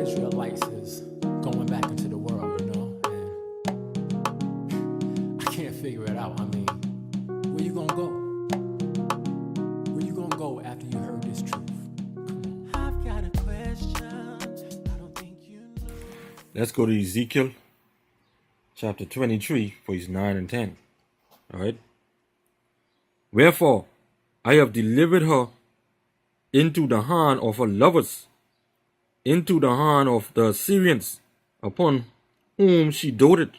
Israelites is going back into the world, and I can't figure it out. I mean, where you gonna go? Where you gonna go after you heard this truth? I've got a question. I don't think you know. Let's go to Ezekiel chapter 23, verse 9 and 10. All right. Wherefore, I have delivered her into the hand of her lovers, into the hand of the Assyrians, upon whom she doted.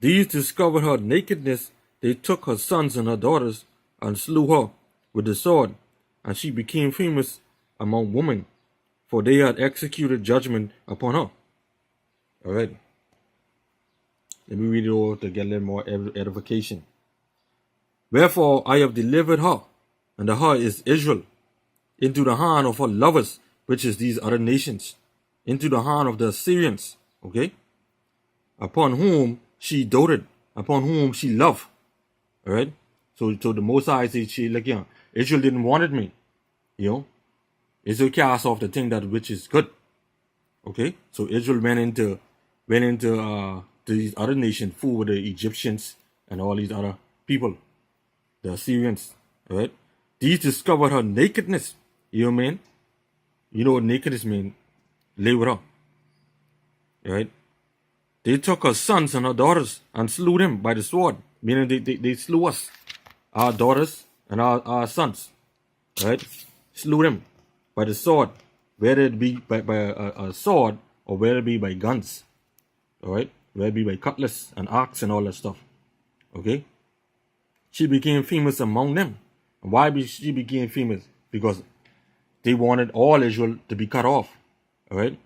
These discovered her nakedness. They took her sons and her daughters, and slew her with the sword, and she became famous among women, for they had executed judgment upon her. All right. Let me read it over to get a little more edification. Wherefore I have delivered her, and the her is Israel, into the hand of her lovers, which is these other nations, into the hand of the Assyrians, okay, upon whom she doted, upon whom she loved. All right. So the Most High says, Israel didn't wanted me, Israel cast off the thing that which is good. Okay. So Israel went into these other nations, fool with the Egyptians and all these other people, the Assyrians. All right. These discovered her nakedness. You know what I mean? You know what nakedness means? Lay with her. All right. They took her sons and her daughters and slew them by the sword. Meaning they slew us, our daughters and our sons. All right. Slew them by the sword. Whether it be by a sword or whether it be by guns. All right. Whether it be by cutlass and axe and all that stuff. Okay. She became famous among them. And why she became famous? Because they wanted all Israel to be cut off. All right.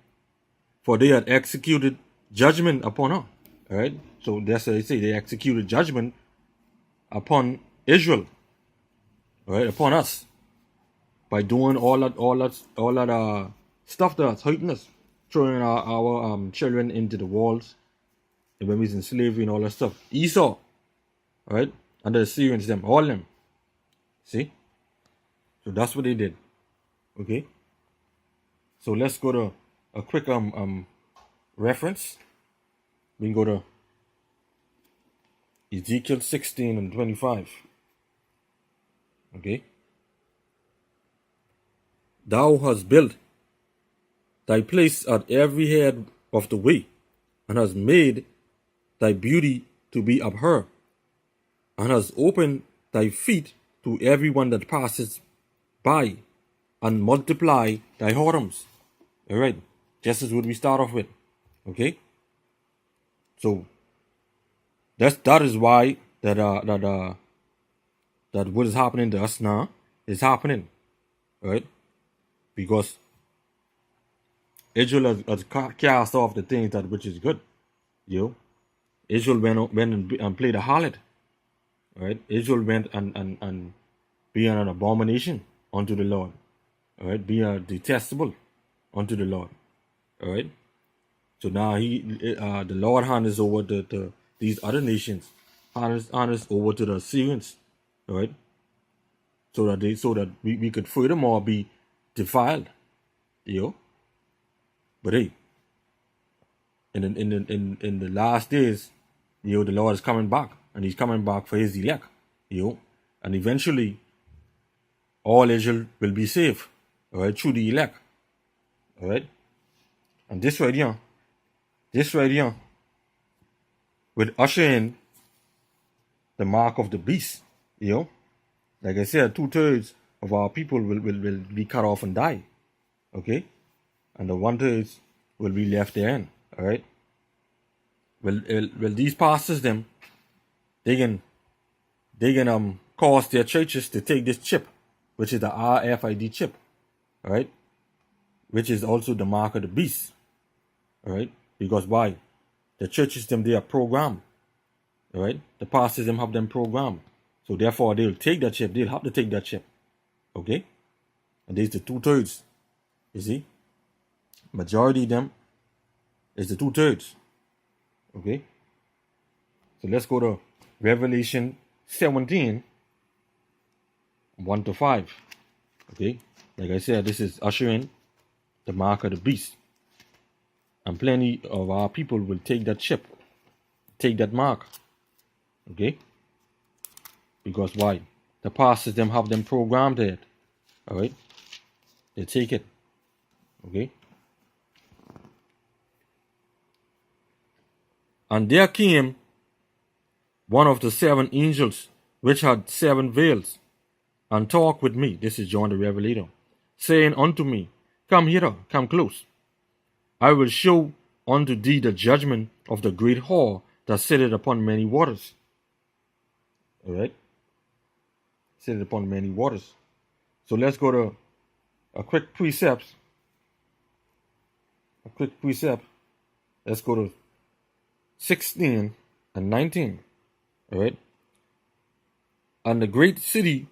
For they had executed judgment upon her. All right. So that's what they say. They executed judgment upon Israel. All right. Upon us. By doing all that stuff that's hurting us. Throwing our children into the walls. And when we was in slavery and all that stuff. Esau. All right. And the Assyrians, them. All them. See? So that's what they did. Okay. So let's go to a quick reference. We can go to Ezekiel 16 and 25. Okay. Thou hast built thy place at every head of the way, and hast made thy beauty to be abhorred, and hast opened thy feet to every one that passes by, and multiply thy whoredoms. All right. Just as what we start off with. Okay. So that is why that what is happening to us now is happening. Right? Because Israel has cast off the things that which is good. Israel went and played a harlot. Right? Israel went and be an abomination unto the Lord. All right, be detestable unto the Lord. All right. So now the Lord hand is over to these other nations, hand is over to the Assyrians. All right. So that we could furthermore be defiled. But hey, in the last days, the Lord is coming back, and He's coming back for His elect. And eventually, all Israel will be saved. All right, through the elect. All right. And this right here would usher in the mark of the beast. Like I said, 2/3 of our people will be cut off and die. Okay. And the 1/3 will be left therein. All right. Well, these pastors them, they can cause their churches to take this chip, which is the RFID chip. All right, which is also the mark of the beast. All right, because why? The churches them, they are programmed. All right, the pastors them have them programmed. So therefore they'll take that chip. They'll have to take that chip. Okay, and there's the 2/3. You see, majority of them is the 2/3. Okay, so let's go to Revelation 17, 1-5. Okay. Like I said, this is ushering the mark of the beast. And plenty of our people will take that chip, take that mark. Okay? Because why? The pastors them have them programmed it. Alright? They take it. Okay? And there came one of the 7 angels which had 7 veils, and talked with me. This is John the Revelator, saying unto me, Come hither, come close. I will show unto thee the judgment of the great whore that sitteth upon many waters. Alright? Sitteth upon many waters. So let's go to a quick precept. Let's go to 16 and 19. Alright? And the great city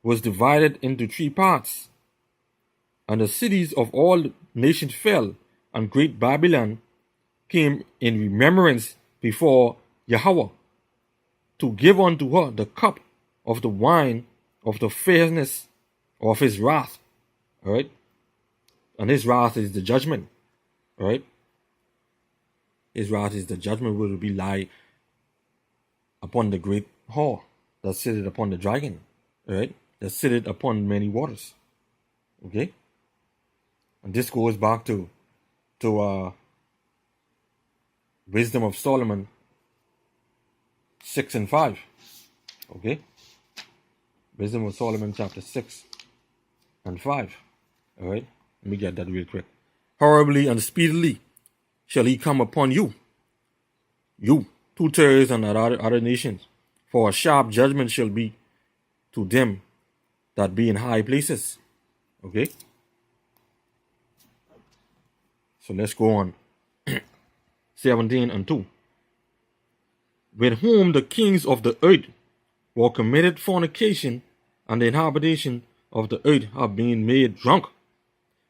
was divided into 3 parts, and the cities of all nations fell, and great Babylon came in remembrance before Yahawah, to give unto her the cup of the wine of the fierceness of his wrath. Alright? And his wrath is the judgment. Alright? His wrath is the judgment will be lie upon the great whore that sitteth upon the dragon. Alright? That sitteth upon many waters. Okay? And this goes back to Wisdom of Solomon 6 and 5. Okay? Wisdom of Solomon chapter 6 and 5. Alright? Let me get that real quick. Horribly and speedily shall he come upon you, 2 terrors and other nations, for a sharp judgment shall be to them that be in high places. Okay? So let's go on. 17 and 2. With whom the kings of the earth were committed fornication, and the inhabitation of the earth have been made drunk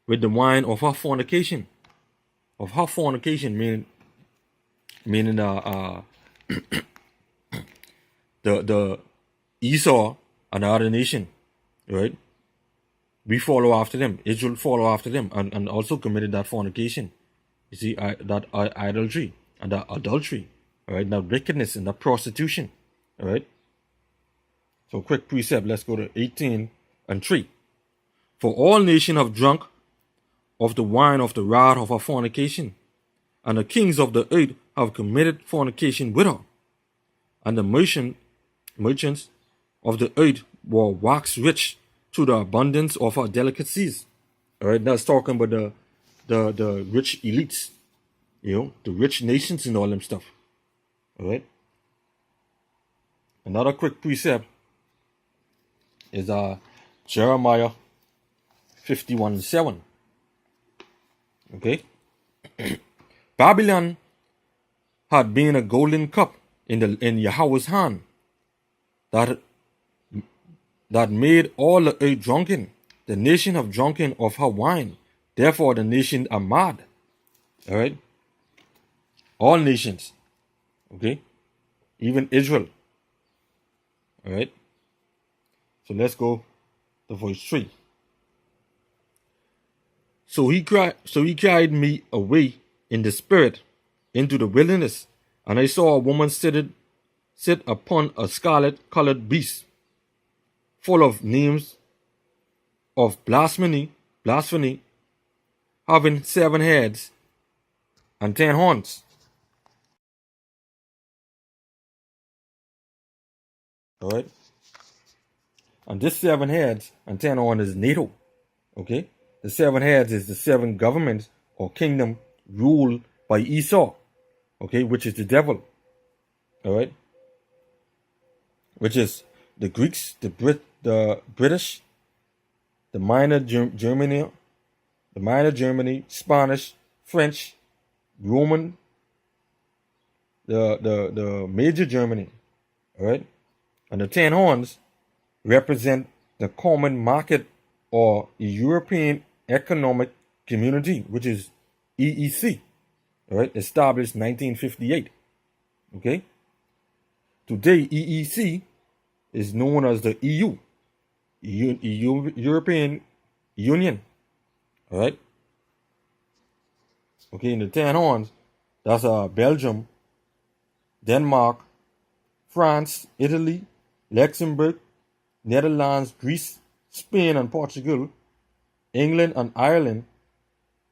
with the wine of her fornication. Of her fornication meaning the Esau and the other nation, right? We follow after them. Israel follow after them, and also committed that fornication. You see, that idolatry and that adultery, all right? That wickedness and that prostitution, all right? So quick precept, let's go to 18 and 3. For all nations have drunk of the wine of the wrath of her fornication, and the kings of the earth have committed fornication with her, and the merchants of the earth were waxed rich through the abundance of her delicacies. All right, that's talking about the rich elites, the rich nations and all them stuff. All right. Another quick precept is Jeremiah 51:7. Okay. Babylon had been a golden cup in Yahweh's hand that made all the earth drunken. The nation have drunken of her wine. Therefore the nation are mad. All right. All nations. Okay. Even Israel. All right. So let's go to verse 3. So he carried me away in the spirit into the wilderness, and I saw a woman sit upon a scarlet-colored beast, full of names of blasphemy, having 7 heads and 10 horns. All right. And this 7 heads and 10 horns is NATO. Okay. The 7 heads is the 7 governments or kingdom ruled by Esau. Okay. Which is the devil. All right. Which is the Greeks, the British, the minor Germany, Spanish, French, Roman, the major Germany. All right. And the 10 horns represent the common market or European Economic Community, which is EEC, all right, established 1958. Okay. Today, EEC is known as the EU, European Union. All right. Okay, in the 10 horns, that's Belgium, Denmark, France, Italy, Luxembourg, Netherlands, Greece, Spain and Portugal, England and Ireland,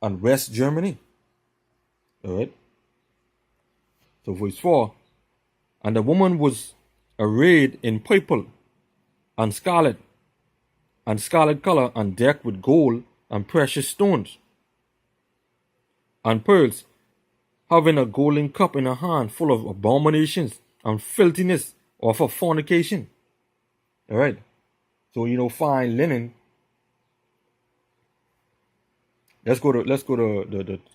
and West Germany. Alright? So verse 4. And the woman was arrayed in purple and scarlet color, and decked with gold and precious stones and pearls, having a golden cup in her hand full of abominations and filthiness of her fornication. Alright. So fine linen. Let's go to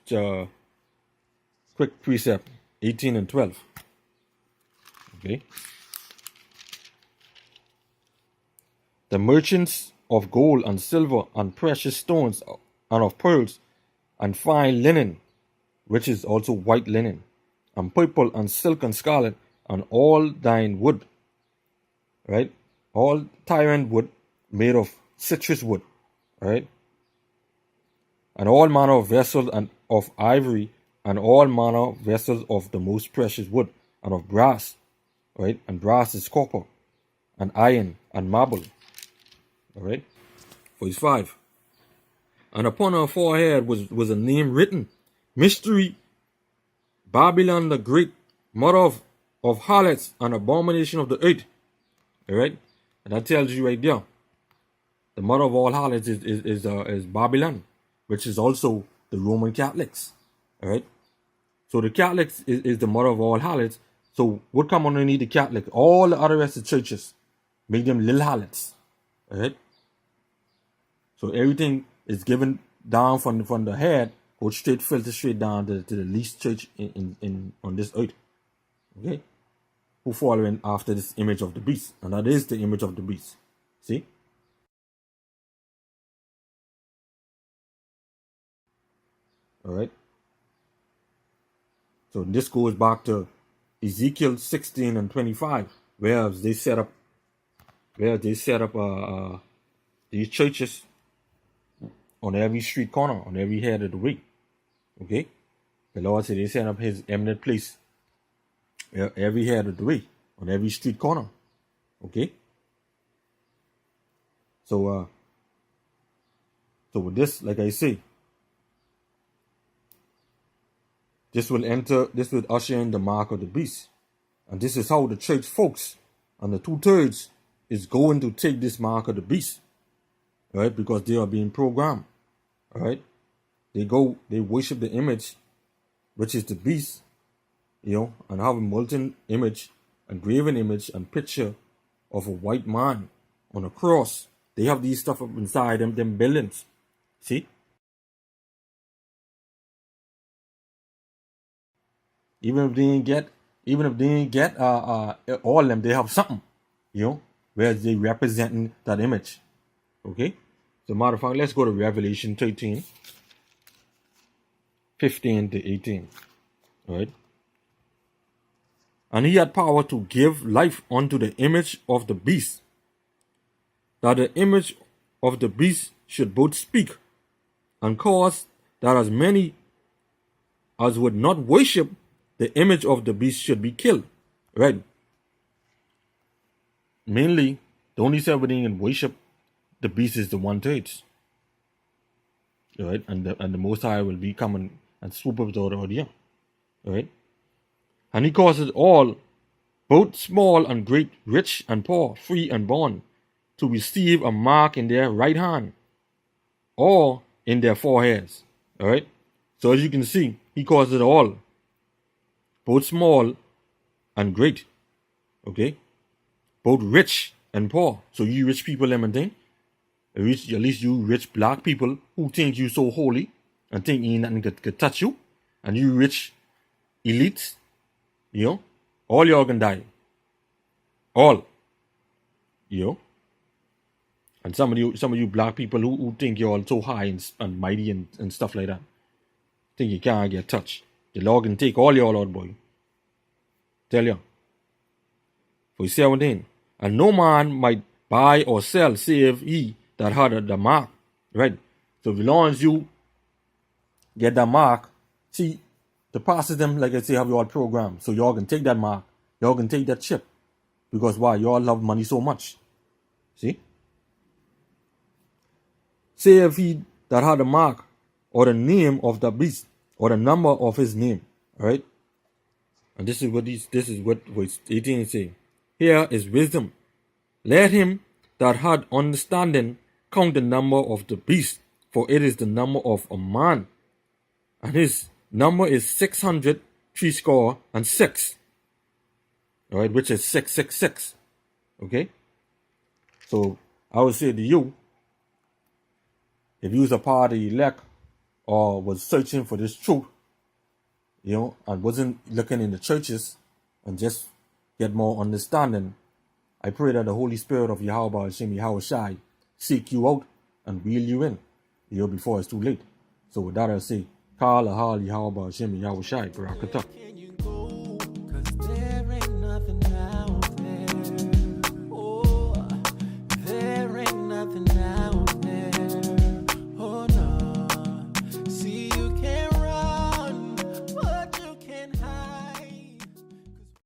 the quick precept 18 and 12. Okay. The merchants of gold and silver and precious stones and of pearls and fine linen, which is also white linen, and purple and silk and scarlet, and all thine wood, right? All tyrant wood made of citrus wood, right? And all manner of vessels and of ivory, and all manner of vessels of the most precious wood, and of brass, right? And brass is copper, and iron, and marble, all right? Verse 5. And upon her forehead was a name written, Mystery, Babylon the Great, mother of harlots and abomination of the earth. All right? And that tells you right there, the mother of all harlots is Babylon, which is also the Roman Catholics. All right? So the Catholics is the mother of all harlots. So what come underneath the Catholic? All the other rest of the churches make them little harlots. All right? So everything is given down from the head, go filter straight down to the least church in on this earth. Okay? Who following after this image of the beast. And that is the image of the beast. See? Alright? So this goes back to Ezekiel 16 and 25, where they set up these churches on every street corner, on every head of the way. Okay? The Lord said they set up his eminent place every head of the way, on every street corner. Okay? So with this, like I say, this will usher in the mark of the beast. And this is how the church folks and the 2/3 is going to take this mark of the beast. Right? Because they are being programmed. Alright? They worship the image, which is the beast, and have a molten image, a graven image, and picture of a white man on a cross. They have these stuff up inside them buildings. See? Even if they didn't get all of them, they have something, where they representing that image. Okay? So matter of fact, let's go to Revelation 13, 15 to 18. Alright? And he had power to give life unto the image of the beast, that the image of the beast should both speak, and cause that as many as would not worship the image of the beast should be killed. Right? Mainly, the only everything in worship the beast is the 1/3. Right? And the Most High will be coming and swoop up out here. Right? And he causes all, both small and great, rich and poor, free and bond, to receive a mark in their right hand or in their foreheads. Alright? So as you can see, he causes it all, both small and great. Okay? Both rich and poor. So you rich people, them and thing. At least you rich black people who think you so holy and think ain't nothing could touch you. And you rich elites, all y'all can die. All. And some of you black people who think you're all so high and mighty and stuff like that, think you can't get touched. The Lord can take all y'all out, boy. Tell you. For 17. And no man might buy or sell save he that had the mark. Right? So as long as you get the mark, See, the pastors them, like I say, have y'all program. So y'all can take that mark. Y'all can take that chip. Because why? Y'all love money so much. See? Say if he that had the mark or the name of the beast or the number of his name. Alright? And this is what verse 18 is saying. Here is wisdom. Let him that had understanding count the number of the beast, for it is the number of a man, and his number is 666. All right, which is 666. Okay. So I would say to you, if you was a part of the elect or was searching for this truth, and wasn't looking in the churches and just get more understanding, I pray that the Holy Spirit of Yahawah BAHASHAM YAHAWASHI seek you out and wheel you in, before it's too late. So with that I say, Kala Hali Yahawah BAHASHAM YAHAWASHI Barakatah.